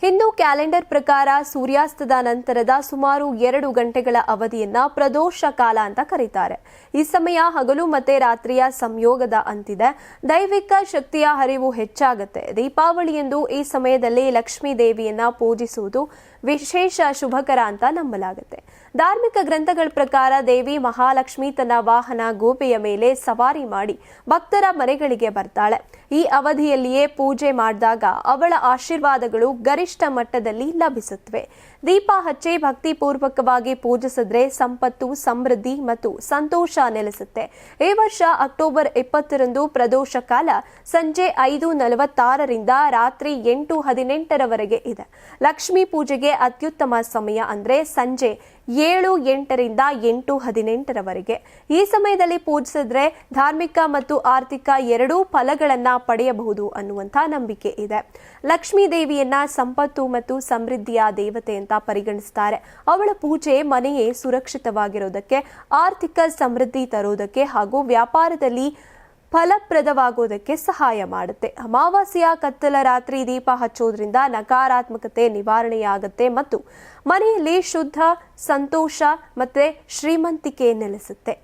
Hindu calendar ಪ್ರಕಾರ ಸೂರ್ಯಾಸ್ತದ ನಂತರದ ಸುಮಾರು 2 ಗಂಟೆಗಳ ಅವಧಿಯನ್ನ ಪ್ರದೋಷ ಕಾಲ ಅಂತ ಕರೀತಾರೆ. ಈ ಸಮಯ ಹಗಲು ಮತ್ತೆ ರಾತ್ರಿಯ ಸಂಯೋಗದ ಅಂತಿದೆ. ದೈವಿಕ ಶಕ್ತಿಯ ಹರಿವು ಹೆಚ್ಚಾಗುತ್ತೆ. ದೀಪಾವಳಿಯಂದು ಈ ಸಮಯದಲ್ಲಿ ಲಕ್ಷ್ಮೀ ದೇವಿಯನ್ನ ಪೂಜಿಸುವುದು ವಿಶೇಷ ಶುಭಕರ ಅಂತ ನಂಬಲಾಗುತ್ತೆ. ಧಾರ್ಮಿಕ ಗ್ರಂಥಗಳ ಪ್ರಕಾರ ದೇವಿ ಮಹಾಲಕ್ಷ್ಮಿ ತನ್ನ ವಾಹನ ಗೋಪೆಯ ಮೇಲೆ ಸವಾರಿ ಮಾಡಿ ಭಕ್ತರ ಮನೆಗಳಿಗೆ ಬರ್ತಾಳೆ. ಈ ಅವಧಿಯಲ್ಲಿಯೇ ಪೂಜೆ ಮಾಡಿದಾಗ ಅವಳ ಆಶೀರ್ವಾದಗಳು ಗರಿಷ್ಠ ಮಟ್ಟದಲ್ಲಿ ಲಭಿಸುತ್ತವೆ. ದೀಪ ಹಚ್ಚಿ ಭಕ್ತಿಪೂರ್ವಕವಾಗಿ ಪೂಜಿಸಿದ್ರೆ ಸಂಪತ್ತು, ಸಮೃದ್ಧಿ ಮತ್ತು ಸಂತೋಷ ನೆಲೆಸುತ್ತೆ. ಈ ವರ್ಷ ಅಕ್ಟೋಬರ್ 20ರಂದು ಪ್ರದೋಷ ಕಾಲ ಸಂಜೆ 5:46ರಿಂದ ರಾತ್ರಿ 8:18ರವರೆಗೆ ಇದೆ. ಲಕ್ಷ್ಮೀ ಪೂಜೆಗೆ ಅತ್ಯುತ್ತಮ ಸಮಯ ಅಂದ್ರೆ ಸಂಜೆ 7:08ರಿಂದ 8:18ರವರೆಗೆ. ಈ ಸಮಯದಲ್ಲಿ ಪೂಜಿಸಿದ್ರೆ ಧಾರ್ಮಿಕ ಮತ್ತು ಆರ್ಥಿಕ ಎರಡೂ ಫಲಗಳನ್ನ ಪಡೆಯಬಹುದು ಅನ್ನುವಂಥ ನಂಬಿಕೆ ಇದೆ. ಲಕ್ಷ್ಮೀ ದೇವಿಯನ್ನ ಸಂಪತ್ತು ಮತ್ತು ಸಮೃದ್ಧಿಯ ದೇವತೆ ಅಂತ ಪರಿಗಣಿಸ್ತಾರೆ. ಅವಳ ಪೂಜೆ ಮನೆಯೇ ಸುರಕ್ಷಿತವಾಗಿರೋದಕ್ಕೆ, ಆರ್ಥಿಕ ಸಮೃದ್ಧಿ ತರೋದಕ್ಕೆ ಹಾಗೂ ವ್ಯಾಪಾರದಲ್ಲಿ ಫಲಪ್ರದವಾಗೋದಕ್ಕೆ ಸಹಾಯ ಮಾಡುತ್ತೆ. ಅಮಾವಾಸ್ಯೆಯ ಕತ್ತಲ ರಾತ್ರಿ ದೀಪ ಹಚ್ಚೋದ್ರಿಂದ ನಕಾರಾತ್ಮಕತೆ ನಿವಾರಣೆಯಾಗುತ್ತೆ ಮತ್ತು ಮನೆಯಲ್ಲಿ ಶುದ್ಧ, ಸಂತೋಷ ಮತ್ತೆ ಶ್ರೀಮಂತಿಕೆ ನೆಲೆಸುತ್ತೆ.